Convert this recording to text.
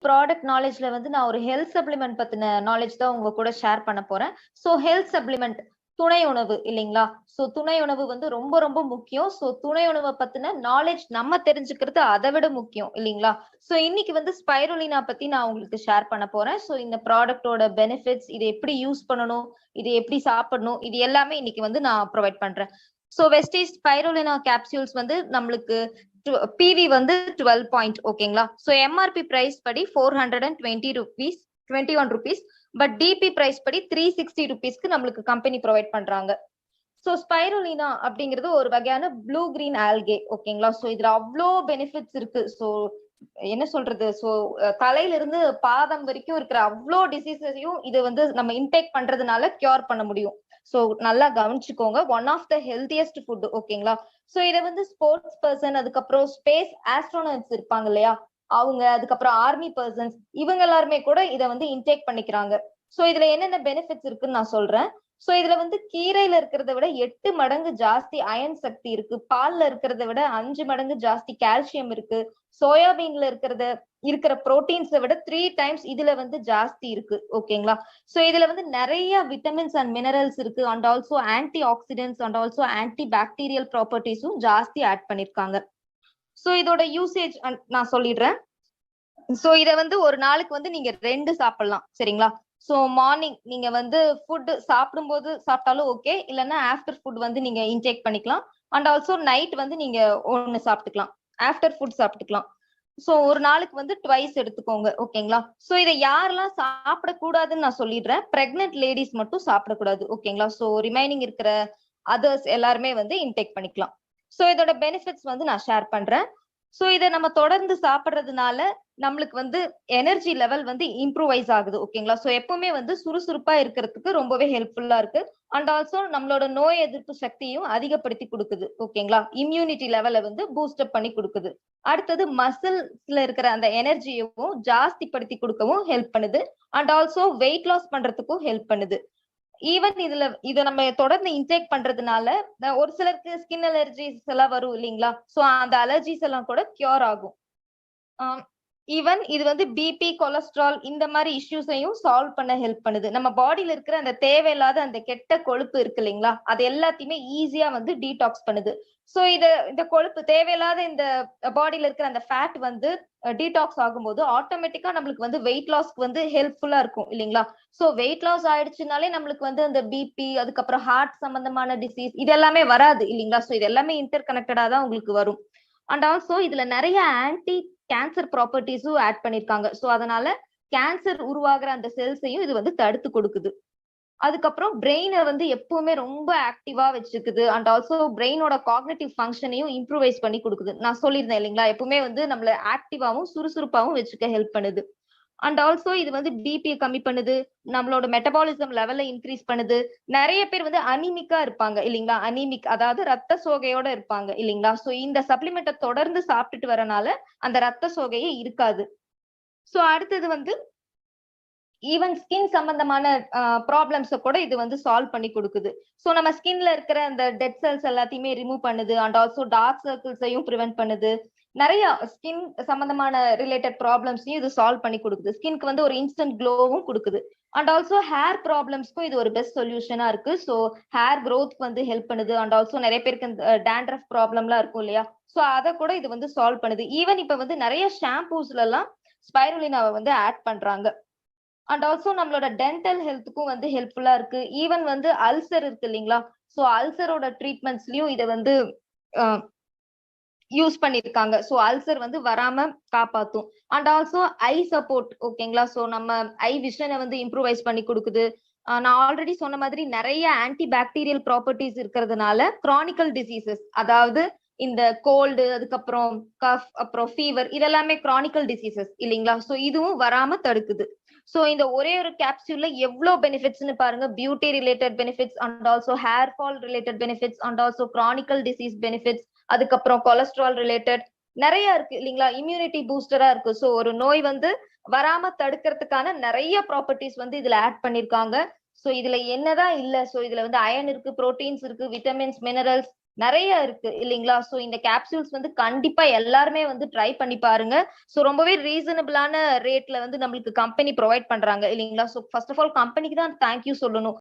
Product நாலேஜ்ல வந்து நான் ஒரு ஹெல்த் சப்ளிமெண்ட் பத்தின நாலேஜ் தான் உங்க கூட ஷேர் பண்ண போறேன். சோ ஹெல்த் சப்ளிமெண்ட் துணை உணவு இல்லைங்களா? சோ துணை உணவு வந்து ரொம்ப ரொம்ப முக்கியம். சோ துணை உணவை பத்தின நாலேஜ் நம்ம தெரிஞ்சுக்கிறது அதை விட முக்கியம் இல்லைங்களா? சோ இன்னைக்கு வந்து ஸ்பைருலினா பத்தி நான் உங்களுக்கு ஷேர் பண்ண போறேன். சோ இந்த ப்ராடக்டோட பெனிஃபிட்ஸ், இதை எப்படி யூஸ் பண்ணணும், இதை எப்படி சாப்பிடணும், இது எல்லாமே இன்னைக்கு வந்து நான் ப்ரொவைட் பண்றேன். சோ வெஸ்டீஜ் ஸ்பைருலினா கேப்சூல்ஸ் வந்து நம்மளுக்கு பிவி வந்து 12 பாயிண்ட் ஓகேங்களா? சோ எம்ஆர்பி பிரைஸ் படி 420 rupees 21 rupees, but DP price படி 360 rupeesக்கு நம்மளுக்கு கம்பெனி ப்ரொவைட் பண்றாங்க. சோ ஸ்பைருலினா அப்படிங்கிறது ஒரு வகையான ப்ளூ கிரீன் ஆல்கே ஓகேங்களா? சோ இதுல அவ்வளோ பெனிஃபிட்ஸ் இருக்கு. சோ என்ன சொல்றது, சோ தலையில இருந்து பாதம் வரைக்கும் இருக்கிற அவ்வளோ டிசீசஸையும் இது வந்து நம்ம இன்டேக் பண்றதுனால கியூர் பண்ண முடியும். சோ நல்லா கவனிச்சுக்கோங்க. One of the healthiest food ஓகேங்களா? சோ இதை வந்து ஸ்போர்ட்ஸ் பர்சன், அதுக்கப்புறம் ஸ்பேஸ் ஆஸ்ட்ரோனட்ஸ் இருப்பாங்க இல்லையா, அவங்க, அதுக்கப்புறம் ஆர்மி பர்சன்ஸ், இவங்க எல்லாருமே கூட இதை வந்து இன்டேக் பண்ணிக்கிறாங்க. சோ இதுல என்னென்ன பெனிஃபிட்ஸ் இருக்குன்னு நான் சொல்றேன். சோ இதுல வந்து கீரையில இருக்கிறத விட 8 மடங்கு ஜாஸ்தி அயன் சக்தி இருக்கு. பால்ல இருக்கிறத விட 5 மடங்கு ஜாஸ்தி கால்சியம் இருக்கு. சோயாபீன்ல இருக்கிற புரோட்டீன்ஸை விட 3 டைம்ஸ் இதுல வந்து ஜாஸ்தி இருக்கு ஓகேங்களா? சோ இதுல வந்து நிறைய விட்டமின்ஸ் அண்ட் மினரல்ஸ் இருக்கு. And also antioxidants and also antibacterial ப்ராப்பர்ட்டிஸும் ஜாஸ்தி ஆட் பண்ணிருக்காங்க. சோ இதோட யூசேஜ் நான் சொல்லிடுறேன். சோ இத வந்து ஒரு நாளுக்கு வந்து நீங்க 2 சாப்பிடலாம் சரிங்களா? சோ மார்னிங் நீங்க வந்து ஃபுட் சாப்பிடும்போது சாப்பிட்டாலும் ஓகே, இல்லைன்னா ஆஃப்டர் ஃபுட் வந்து நீங்க இன்டேக் பண்ணிக்கலாம். அண்ட் ஆல்சோ நைட் வந்து நீங்க ஒன்னு சாப்பிட்டுக்கலாம், ஆஃப்டர் ஃபுட் சாப்பிட்டுக்கலாம். சோ ஒரு நாளுக்கு வந்து ட்வைஸ் எடுத்துக்கோங்க ஓகேங்களா? சோ இதை யாரெல்லாம் சாப்பிடக்கூடாதுன்னு நான் சொல்லிடுறேன். பிரெக்னென்ட் லேடிஸ் மட்டும் சாப்பிடக்கூடாது ஓகேங்களா? சோ ரிமைனிங் இருக்கிற அதர்ஸ் எல்லாருமே வந்து இன்டேக் பண்ணிக்கலாம். சோ இதோட பெனிஃபிட்ஸ் வந்து நான் ஷேர் பண்றேன். சோ இதை நம்ம தொடர்ந்து சாப்பிடுறதுனால நம்மளுக்கு வந்து எனர்ஜி லெவல் வந்து இம்ப்ரூவைஸ் ஆகுது ஓகேங்களா? சோ எப்பவுமே வந்து சுறுசுறுப்பா இருக்கிறதுக்கு ரொம்பவே ஹெல்ப்ஃபுல்லா இருக்கு. அண்ட் ஆல்சோ நம்மளோட நோய் எதிர்ப்பு சக்தியும் அதிகப்படுத்தி கொடுக்குது ஓகேங்களா? இம்யூனிட்டி லெவலை வந்து பூஸ்டப் பண்ணி கொடுக்குது. அடுத்தது மசில்ஸ்ல இருக்கிற அந்த எனர்ஜியவும் ஜாஸ்தி படுத்தி கொடுக்கவும் ஹெல்ப் பண்ணுது. அண்ட் ஆல்சோ வெயிட் லாஸ் பண்றதுக்கும் ஹெல்ப் பண்ணுது. ஈவன் இதை நம்ம தொடர்ந்து இன்டேக் பண்றதுனால ஒரு சிலருக்கு ஸ்கின் அலர்ஜிஸ் எல்லாம் வரும் இல்லைங்களா? சோ அந்த அலர்ஜிஸ் எல்லாம் கூட கியூர் ஆகும். ஈவன் இது வந்து பிபி, கொலஸ்ட்ரால் இந்த மாதிரி இஷ்யூஸையும் சால்வ் பண்ண ஹெல்ப் பண்ணுது. நம்ம பாடியில இருக்கிற அந்த தேவையில்லாத அந்த கெட்ட கொழுப்பு இருக்கு இல்லைங்களா, அது எல்லாத்தையுமே ஈஸியா வந்து டீடாக்ஸ் பண்ணுது. சோ இந்த கொழுப்பு தேவையில்லாத இந்த பாடியில இருக்கிற அந்த ஃபேட் வந்து டீடாக்ஸ் ஆகும்போது ஆட்டோமேட்டிக்கா நம்மளுக்கு வந்து வெயிட் லாஸ்க்கு வந்து ஹெல்ப்ஃபுல்லா இருக்கும் இல்லைங்களா? சோ வெயிட் லாஸ் ஆயிடுச்சுனாலே நம்மளுக்கு வந்து அந்த பிபி, அதுக்கப்புறம் ஹார்ட் சம்பந்தமான டிசீஸ் இது எல்லாமே வராது இல்லைங்களா? சோ இது எல்லாமே இன்டர் கனெக்டடா தான் உங்களுக்கு வரும். அண்ட் ஆல்சோ இதுல நிறைய ஆன்டி கேன்சர் ப்ராப்பர்ட்டிஸும் ஆட் பண்ணிருக்காங்க. சோ அதனால கேன்சர் உருவாகிற அந்த செல்ஸையும் இது வந்து தடுத்து கொடுக்குது. அதுக்கப்புறம் பிரெயினை வந்து எப்பவுமே ரொம்ப ஆக்டிவா வச்சுக்குது. அண்ட் ஆல்சோ பிரெயினோட காக்னிட்டிவ் ஃபங்க்ஷனையும் இம்ப்ரூவைஸ் பண்ணி கொடுக்குது. நான் சொல்லியிருந்தேன் இல்லைங்களா, எப்பவுமே வந்து நம்மள ஆக்டிவாவும் சுறுசுறுப்பாவும் வச்சுக்க ஹெல்ப் பண்ணுது. அண்ட் ஆல்சோ இது வந்து பிபி கம்மி பண்ணுது, நம்மளோட மெட்டபாலிசம் லெவலை இன்க்ரீஸ் பண்ணுது. நிறைய பேர் வந்து அனிமிக்கா இருப்பாங்க இல்லைங்களா, அனிமிக் அதாவது ரத்த சோகையோட இருப்பாங்க இல்லைங்களா? சோ இந்த சப்ளிமெண்ட்டை தொடர்ந்து சாப்பிட்டுட்டு வரனால அந்த ரத்த சோகையே இருக்காது. சோ அடுத்தது வந்து ஈவன் ஸ்கின் சம்பந்தமான ப்ராப்ளம்ஸை கூட இது வந்து சால்வ் பண்ணி கொடுக்குது. சோ நம்ம ஸ்கின்ல இருக்கிற அந்த டெட் செல்ஸ் எல்லாத்தையுமே ரிமூவ் பண்ணுது. அண்ட் ஆல்சோ டார்க் சர்க்கிள்ஸையும் ப்ரிவென்ட் பண்ணுது. நிறைய ஸ்கின் சம்பந்தமான ரிலேட்டட் ப்ராப்ளம்ஸையும் இது சால்வ் பண்ணி கொடுக்குது. ஸ்கின்க்கு வந்து ஒரு இன்ஸ்டன்ட் க்ளோவும் கொடுக்குது. அண்ட் ஆல்சோ ஹேர் ப்ராப்ளம்ஸ்க்கும் இது ஒரு பெஸ்ட் சொல்யூஷனா இருக்கு. ஸோ ஹேர் க்ரோத்க்கு வந்து ஹெல்ப் பண்ணுது. அண்ட் ஆல்சோ நிறைய பேருக்கு இந்த டேண்ட்ரஃப் ப்ராப்ளம்லாம் இருக்கும் இல்லையா, ஸோ அதை கூட இது வந்து சால்வ் பண்ணுது. ஈவன் இப்ப வந்து நிறைய ஷாம்பூஸ்ல எல்லாம் ஸ்பைருலினாவை வந்து ஆட் பண்றாங்க. அண்ட் ஆல்சோ நம்மளோட டென்டல் ஹெல்த்துக்கும் வந்து ஹெல்ப்ஃபுல்லா இருக்கு. ஈவன் வந்து அல்சர் இருக்கு இல்லைங்களா, ஸோ அல்சரோட ட்ரீட்மெண்ட்ஸ்லயும் இதை வந்து யூஸ் பண்ணிருக்காங்க. சோ அல்சர் வந்து வராம காப்பாத்தும். அண்ட் ஆல்சோ ஐ சப்போர்ட் ஓகேங்களா, சோ நம்ம ஐ விஷனை வந்து இம்ப்ரூவைஸ் பண்ணி கொடுக்குது. நான் ஆல்ரெடி சொன்ன மாதிரி நிறைய ஆன்டி பாக்டீரியல் ப்ராப்பர்ட்டிஸ் இருக்கிறதுனால கிரானிக்கல் டிசீசஸ், அதாவது இந்த கோல்டு, அதுக்கப்புறம் கஃப், அப்புறம் ஃபீவர், இதெல்லாமே கிரானிக்கல் டிசீசஸ் இல்லைங்களா? சோ இதுவும் வராம தடுக்குது. சோ இந்த ஒரே ஒரு கேப்சூல்ல எவ்வளவு பெனிஃபிட்ஸ்னு பாருங்க. Beauty related benefits, and also hair fall related benefits, and also chronicle disease benefits, அதுக்கப்புறம் கொலஸ்ட்ரால் ரிலேட்டட் நிறைய இருக்கு இல்லைங்களா. இம்யூனிட்டி பூஸ்டரா இருக்கு. சோ ஒரு நோய் வந்து வராம தடுக்கிறதுக்கான நிறைய ப்ராப்பர்ட்டிஸ் வந்து இதுல ஆட் பண்ணிருக்காங்க. சோ இதுல என்னதான் இல்ல, சோ இதுல வந்து அயன் இருக்கு, புரோட்டீன்ஸ் இருக்கு, விட்டமின்ஸ், மினரல்ஸ், நிறைய இருக்கு இல்லைங்களா? சோ இந்த கேப்சூல்ஸ் வந்து கண்டிப்பா எல்லாருமே வந்து ட்ரை பண்ணி பாருங்க. சோ ரொம்பவே ரீசனபிளான ரேட்ல வந்து நம்மளுக்கு கம்பெனி ப்ரொவைட் பண்றாங்க இல்லைங்களா? சோ ஃபர்ஸ்ட் ஆஃப் ஆல் கம்பெனிக்கு தான் தேங்க் யூ சொல்லணும்.